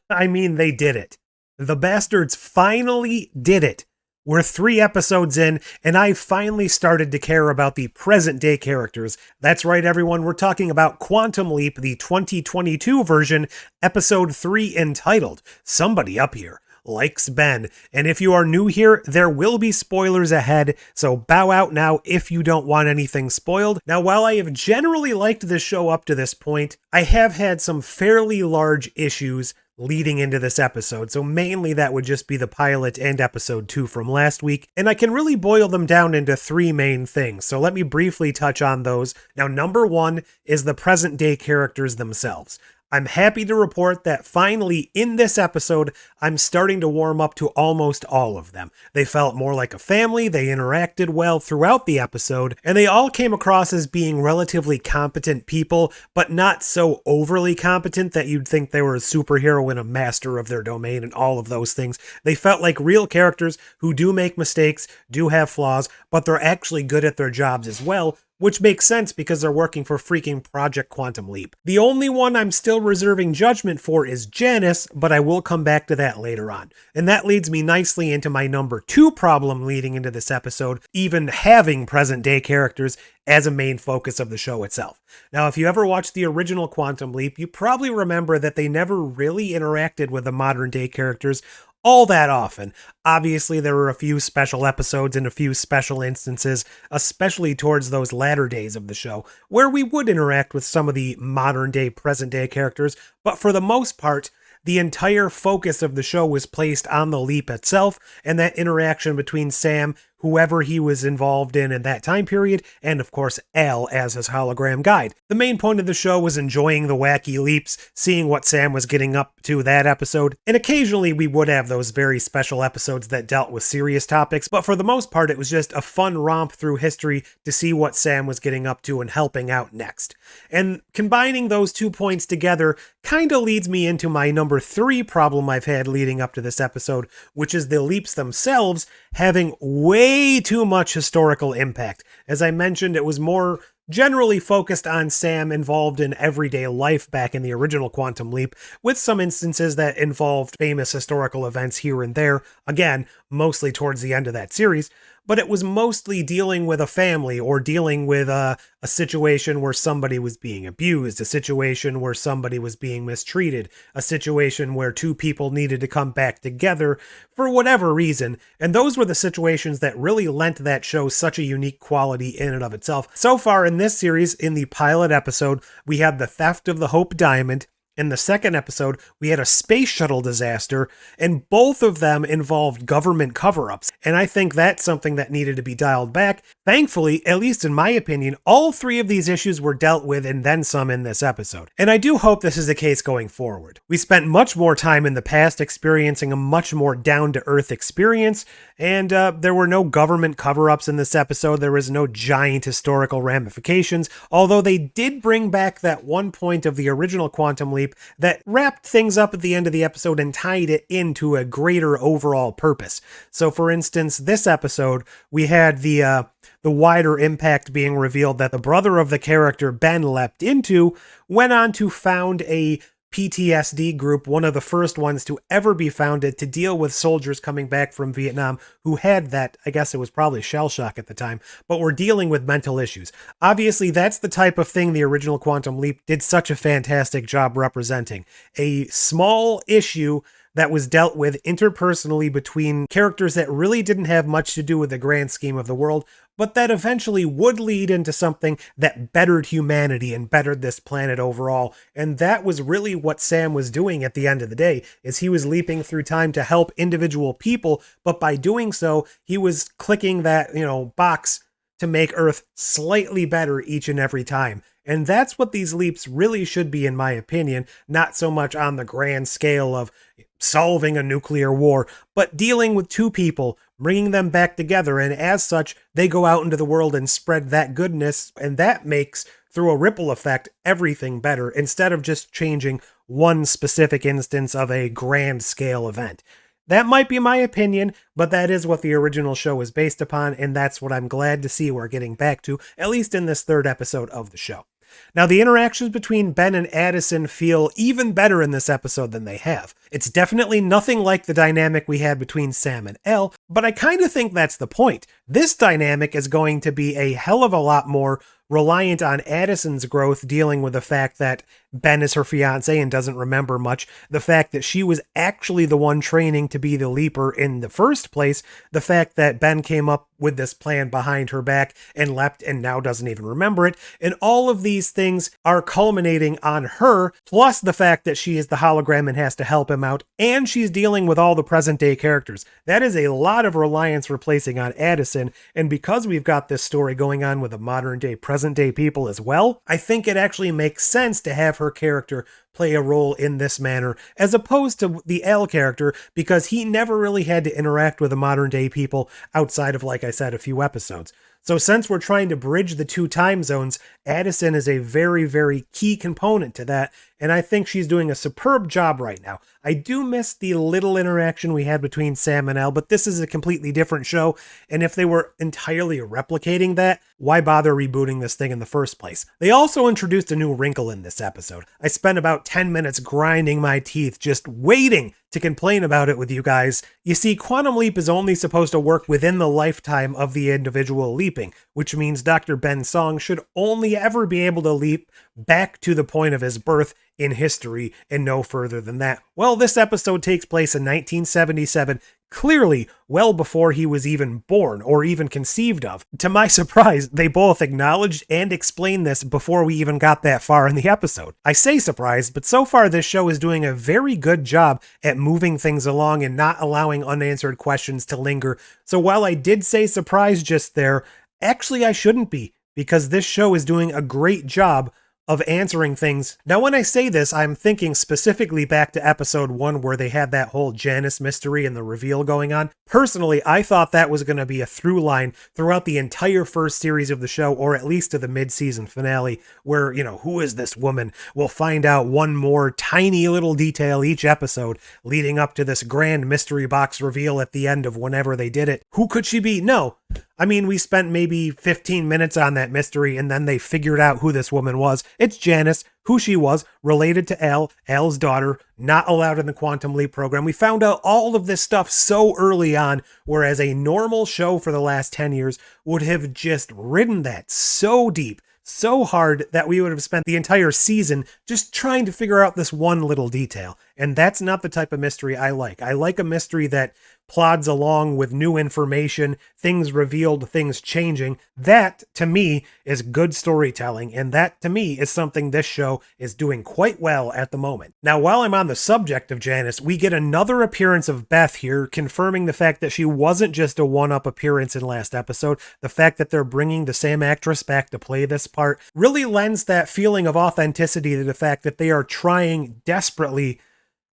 I mean, they did it. The bastards finally did it. We're 3 episodes in, and I finally started to care about the present day characters. That's right, everyone. We're talking about Quantum Leap, the 2022 version, episode 3, entitled Somebody Up Here Likes Ben. And if you are new here, there will be spoilers ahead, so bow out now if you don't want anything spoiled. Now, while I have generally liked this show up to this point, I have had some fairly large issues leading into this episode, so mainly that would just be the pilot and episode 2 from last week, and I can really boil them down into 3 main things, so let me briefly touch on those. Now, number 1 is the present day characters themselves. I'm happy to report that finally in this episode, I'm starting to warm up to almost all of them. They felt more like a family, they interacted well throughout the episode, and they all came across as being relatively competent people, but not so overly competent that you'd think they were a superhero and a master of their domain and all of those things. They felt like real characters who do make mistakes, do have flaws, but they're actually good at their jobs as well, which makes sense because they're working for freaking Project Quantum Leap. The only one I'm still reserving judgment for is Janice, but I will come back to that later on. And that leads me nicely into my number 2 problem leading into this episode, even having present day characters as a main focus of the show itself. Now, if you ever watched the original Quantum Leap, you probably remember that they never really interacted with the modern day characters all that often. Obviously, there were a few special episodes and a few special instances, especially towards those latter days of the show, where we would interact with some of the modern day, present day characters, but for the most part, the entire focus of the show was placed on the leap itself and that interaction between Sam, whoever he was involved in that time period, and of course Al as his hologram guide. The main point of the show was enjoying the wacky leaps, seeing what Sam was getting up to that episode, and occasionally we would have those very special episodes that dealt with serious topics, but for the most part it was just a fun romp through history to see what Sam was getting up to and helping out next. And combining those 2 points together kind of leads me into my number 3 problem I've had leading up to this episode, which is the leaps themselves having way too much historical impact. As I mentioned, it was more generally focused on Sam involved in everyday life back in the original Quantum Leap, with some instances that involved famous historical events here and there, again, mostly towards the end of that series, but it was mostly dealing with a family or dealing with a situation where somebody was being abused, a situation where somebody was being mistreated, a situation where 2 people needed to come back together for whatever reason, and those were the situations that really lent that show such a unique quality in and of itself. So far in this series, in the pilot episode, we had the theft of the Hope Diamond. In the second episode, we had a space shuttle disaster, and both of them involved government cover-ups, and I think that's something that needed to be dialed back. Thankfully, at least in my opinion, all 3 of these issues were dealt with and then some in this episode, and I do hope this is the case going forward. We spent much more time in the past experiencing a much more down-to-earth experience, and there were no government cover-ups in this episode. There was no giant historical ramifications, although they did bring back that one point of the original Quantum Leap that wrapped things up at the end of the episode and tied it into a greater overall purpose. So for instance, this episode, we had the wider impact being revealed that the brother of the character Ben leapt into went on to found a PTSD group, one of the first ones to ever be founded to deal with soldiers coming back from Vietnam who had that, I guess it was probably shell shock at the time, but were dealing with mental issues. Obviously, that's the type of thing the original Quantum Leap did such a fantastic job representing. A small issue that was dealt with interpersonally between characters that really didn't have much to do with the grand scheme of the world, but that eventually would lead into something that bettered humanity and bettered this planet overall. And that was really what Sam was doing at the end of the day, is he was leaping through time to help individual people, but by doing so, he was clicking that, box to make Earth slightly better each and every time. And that's what these leaps really should be, in my opinion, not so much on the grand scale of solving a nuclear war, but dealing with 2 people, bringing them back together, and as such, they go out into the world and spread that goodness, and that makes, through a ripple effect, everything better, instead of just changing one specific instance of a grand scale event. That might be my opinion, but that is what the original show is based upon, and that's what I'm glad to see we're getting back to, at least in this 3rd episode of the show. Now, the interactions between Ben and Addison feel even better in this episode than they have. It's definitely nothing like the dynamic we had between Sam and Elle, but I kind of think that's the point. This dynamic is going to be a hell of a lot more reliant on Addison's growth, dealing with the fact that Ben is her fiance and doesn't remember much, the fact that she was actually the one training to be the leaper in the first place, the fact that Ben came up with this plan behind her back and leapt and now doesn't even remember it, and all of these things are culminating on her, plus the fact that she is the hologram and has to help him out, and she's dealing with all the present day characters. That is a lot of reliance we're placing on Addison, and because we've got this story going on with the modern day, present day people as well, I think it actually makes sense to have her character play a role in this manner, as opposed to the Elle character, because he never really had to interact with the modern day people outside of, like I said, a few episodes. So since we're trying to bridge the two time zones, Addison is a very, very key component to that, and I think she's doing a superb job right now. I do miss the little interaction we had between Sam and Elle, but this is a completely different show, and if they were entirely replicating that, why bother rebooting this thing in the first place? They also introduced a new wrinkle in this episode. I spent about 10 minutes grinding my teeth just waiting to complain about it with you guys. You see, Quantum Leap is only supposed to work within the lifetime of the individual leaping, which means Dr. Ben Song should only ever be able to leap back to the point of his birth in history and no further than that. Well, this episode takes place in 1977, clearly well before he was even born or even conceived of. To my surprise, they both acknowledged and explained this before we even got that far in the episode. I say surprised, but so far this show is doing a very good job at moving things along and not allowing unanswered questions to linger. So while I did say surprised just there, actually I shouldn't be, because this show is doing a great job of answering things. Now, when I say this, I'm thinking specifically back to episode 1 where they had that whole Janice mystery and the reveal going on. Personally, I thought that was going to be a through line throughout the entire first series of the show, or at least to the mid-season finale, where, who is this woman? We'll find out one more tiny little detail each episode, leading up to this grand mystery box reveal at the end of whenever they did it. Who could she be? No. I mean, we spent maybe 15 minutes on that mystery, and then they figured out who this woman was. It's Janice, who she was, related to Elle, Elle's daughter, not allowed in the Quantum Leap program. We found out all of this stuff so early on, whereas a normal show for the last 10 years would have just ridden that so deep, so hard, that we would have spent the entire season just trying to figure out this one little detail. And that's not the type of mystery I like. I like a mystery that plods along with new information, things revealed, things changing. That, to me, is good storytelling, and that, to me, is something this show is doing quite well at the moment. Now, while I'm on the subject of Janice, we get another appearance of Beth here, confirming the fact that she wasn't just a one-up appearance in last episode. The fact that they're bringing the same actress back to play this part really lends that feeling of authenticity to the fact that they are trying desperately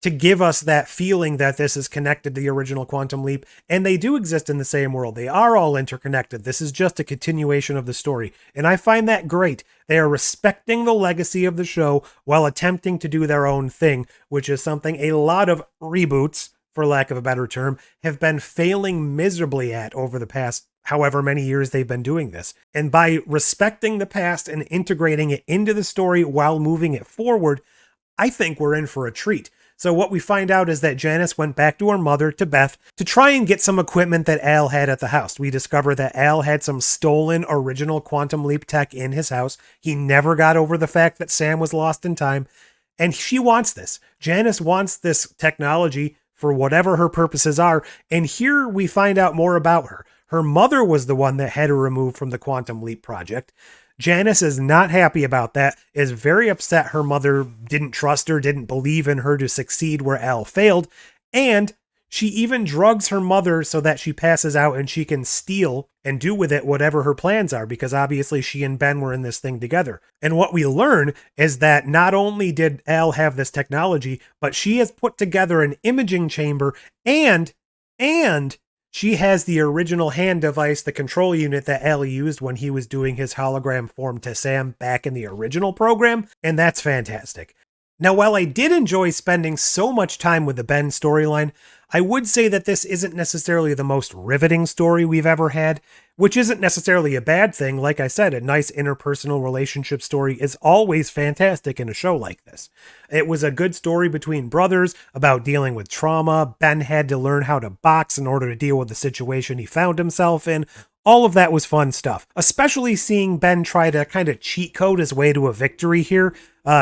to give us that feeling that this is connected to the original Quantum Leap, and they do exist in the same world. They are all interconnected. This is just a continuation of the story, and I find that great. They are respecting the legacy of the show while attempting to do their own thing, which is something a lot of reboots, for lack of a better term, have been failing miserably at over the past however many years they've been doing this. And by respecting the past and integrating it into the story while moving it forward, I think we're in for a treat. So what we find out is that Janice went back to her mother, to Beth, to try and get some equipment that Al had at the house. We discover that Al had some stolen original Quantum Leap tech in his house. He never got over the fact that Sam was lost in time. And she wants this. Janice wants this technology for whatever her purposes are. And here we find out more about her. Her mother was the one that had her removed from the Quantum Leap project. Janice is not happy about that, is very upset her mother didn't trust her, didn't believe in her to succeed where Al failed, and she even drugs her mother so that she passes out and she can steal and do with it whatever her plans are, because obviously she and Ben were in this thing together. And what we learn is that not only did Al have this technology, but she has put together an imaging chamber and she has the original hand device, the control unit that Al used when he was doing his hologram form to Sam back in the original program, and that's fantastic. Now, while I did enjoy spending so much time with the Ben storyline, I would say that this isn't necessarily the most riveting story we've ever had, which isn't necessarily a bad thing. Like I said, a nice interpersonal relationship story is always fantastic in a show like this. It was a good story between brothers about dealing with trauma. Ben had to learn how to box in order to deal with the situation he found himself in. All of that was fun stuff, especially seeing Ben try to kind of cheat code his way to a victory here,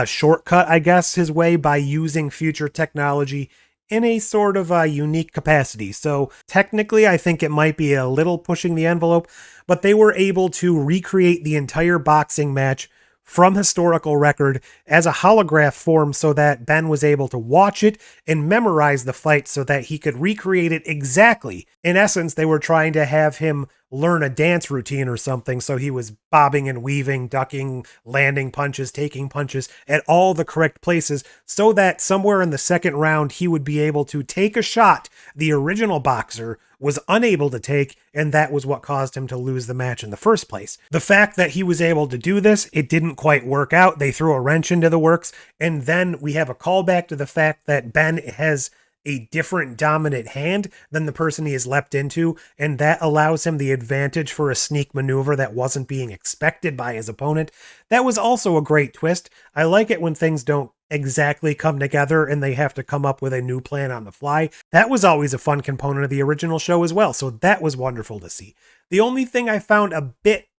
shortcut, I guess, his way by using future technology in a sort of unique capacity. So technically, I think it might be a little pushing the envelope, but they were able to recreate the entire boxing match from historical record as a holograph form so that Ben was able to watch it and memorize the fight so that he could recreate it exactly. In essence, they were trying to have him learn a dance routine or something, so he was bobbing and weaving, ducking, landing punches, taking punches at all the correct places, so that somewhere in the second round he would be able to take a shot the original boxer was unable to take, and that was what caused him to lose the match in the first place. The fact that he was able to do this, it didn't quite work out. They threw a wrench into the works, and then we have a callback to the fact that Ben has a different dominant hand than the person he has leapt into, and that allows him the advantage for a sneak maneuver that wasn't being expected by his opponent. That was also a great twist. I like it when things don't exactly come together and they have to come up with a new plan on the fly. That was always a fun component of the original show as well, so that was wonderful to see. The only thing I found a bit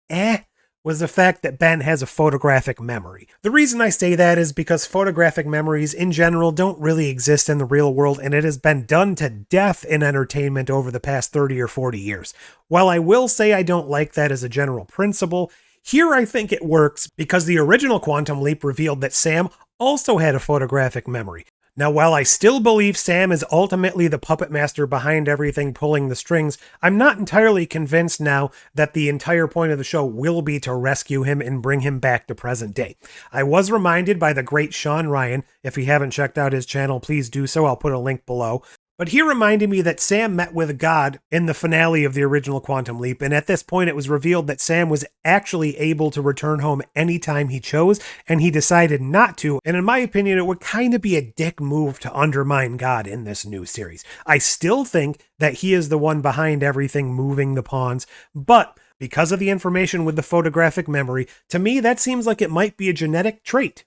was the fact that Ben has a photographic memory. The reason I say that is because photographic memories in general don't really exist in the real world, and it has been done to death in entertainment over the past 30 or 40 years. While I will say I don't like that as a general principle, here I think it works because the original Quantum Leap revealed that Sam also had a photographic memory. Now, while I still believe Sam is ultimately the puppet master behind everything pulling the strings, I'm not entirely convinced now that the entire point of the show will be to rescue him and bring him back to present day. I was reminded by the great Sean Ryan. If you haven't checked out his channel, please do so. I'll put a link below. But he reminded me that Sam met with God in the finale of the original Quantum Leap, and at this point it was revealed that Sam was actually able to return home anytime he chose, and he decided not to, and in my opinion it would kind of be a dick move to undermine God in this new series. I still think that he is the one behind everything moving the pawns, but because of the information with the photographic memory, to me that seems like it might be a genetic trait.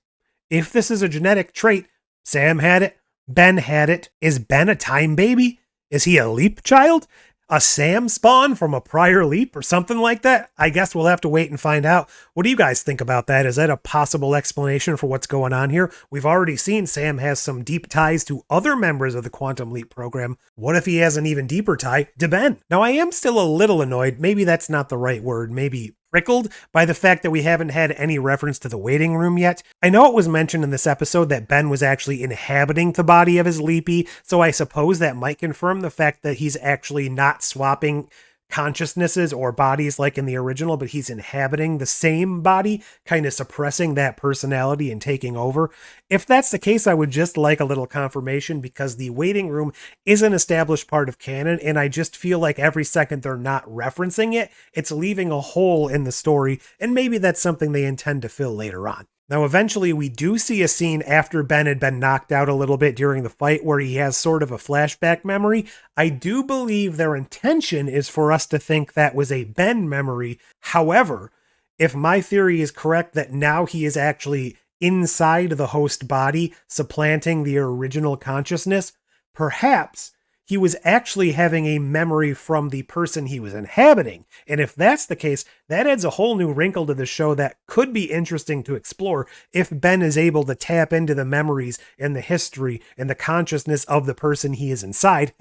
If this is a genetic trait, Sam had it, Ben had it. Is Ben a time baby? Is he a leap child? A Sam spawn from a prior leap or something like that? I guess we'll have to wait and find out. What do you guys think about that? Is that a possible explanation for what's going on here? We've already seen Sam has some deep ties to other members of the Quantum Leap program. What if he has an even deeper tie to Ben? Now, I am still a little annoyed. Maybe that's not the right word. Maybe prickled by the fact that we haven't had any reference to the waiting room yet. I know it was mentioned in this episode that Ben was actually inhabiting the body of his Leapy, so I suppose that might confirm the fact that he's actually not swapping consciousnesses or bodies like in the original, but he's inhabiting the same body, kind of suppressing that personality and taking over. If that's the case, I would just like a little confirmation, because the waiting room is an established part of canon, and I just feel like every second they're not referencing it, it's leaving a hole in the story, and maybe that's something they intend to fill later on. Now, eventually, we do see a scene after Ben had been knocked out a little bit during the fight where he has sort of a flashback memory. I do believe their intention is for us to think that was a Ben memory. However, if my theory is correct that now he is actually inside the host body, supplanting the original consciousness, perhaps he was actually having a memory from the person he was inhabiting. And if that's the case, that adds a whole new wrinkle to the show that could be interesting to explore if Ben is able to tap into the memories and the history and the consciousness of the person he is inside.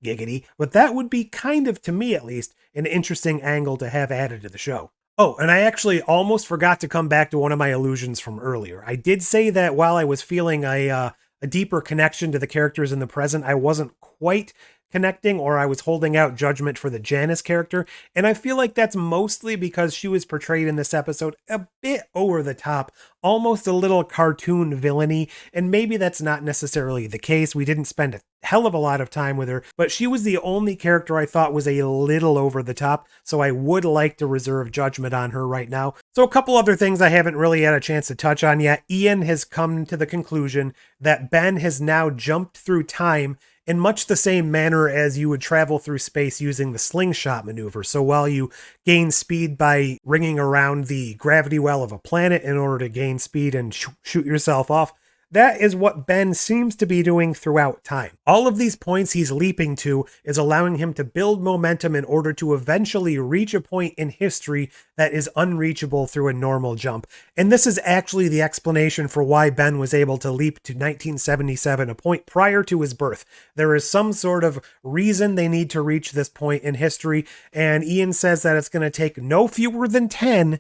Giggity. But that would be kind of, to me at least, an interesting angle to have added to the show. Oh, and I actually almost forgot to come back to one of my illusions from earlier. I did say that while I was feeling a deeper connection to the characters in the present, I wasn't quite connecting, or I was holding out judgment for the Janice character, and I feel like that's mostly because she was portrayed in this episode a bit over the top, almost a little cartoon villainy, and maybe that's not necessarily the case. We didn't spend a hell of a lot of time with her, but she was the only character I thought was a little over the top, so I would like to reserve judgment on her right now. So a couple other things I haven't really had a chance to touch on yet. Ian has come to the conclusion that Ben has now jumped through time in much the same manner as you would travel through space using the slingshot maneuver. So while you gain speed by ringing around the gravity well of a planet in order to gain speed and shoot yourself off, that is what Ben seems to be doing throughout time. All of these points he's leaping to is allowing him to build momentum in order to eventually reach a point in history that is unreachable through a normal jump. And this is actually the explanation for why Ben was able to leap to 1977, a point prior to his birth. There is some sort of reason they need to reach this point in history, and Ian says that it's going to take no fewer than 10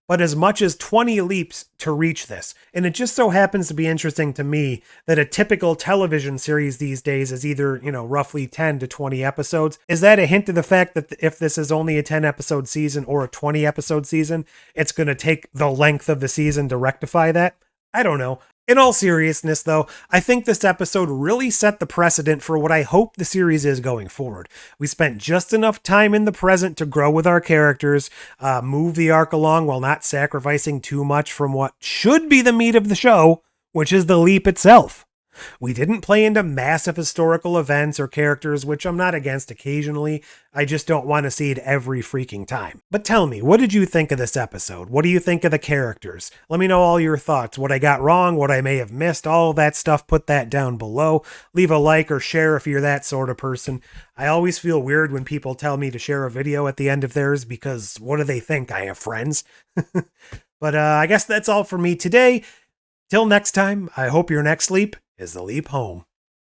but as much as 20 leaps to reach this. And it just so happens to be interesting to me that a typical television series these days is either, roughly 10 to 20 episodes. Is that a hint of the fact that if this is only a 10 episode season or a 20 episode season, it's going to take the length of the season to rectify that? I don't know. In all seriousness, though, I think this episode really set the precedent for what I hope the series is going forward. We spent just enough time in the present to grow with our characters, move the arc along while not sacrificing too much from what should be the meat of the show, which is the leap itself. We didn't play into massive historical events or characters, which I'm not against occasionally. I just don't want to see it every freaking time. But tell me, what did you think of this episode? What do you think of the characters? Let me know all your thoughts. What I got wrong, what I may have missed, all of that stuff, put that down below. Leave a like or share if you're that sort of person. I always feel weird when people tell me to share a video at the end of theirs because what do they think? I have friends? But I guess that's all for me today. Till next time, I hope your next leap is the leap home.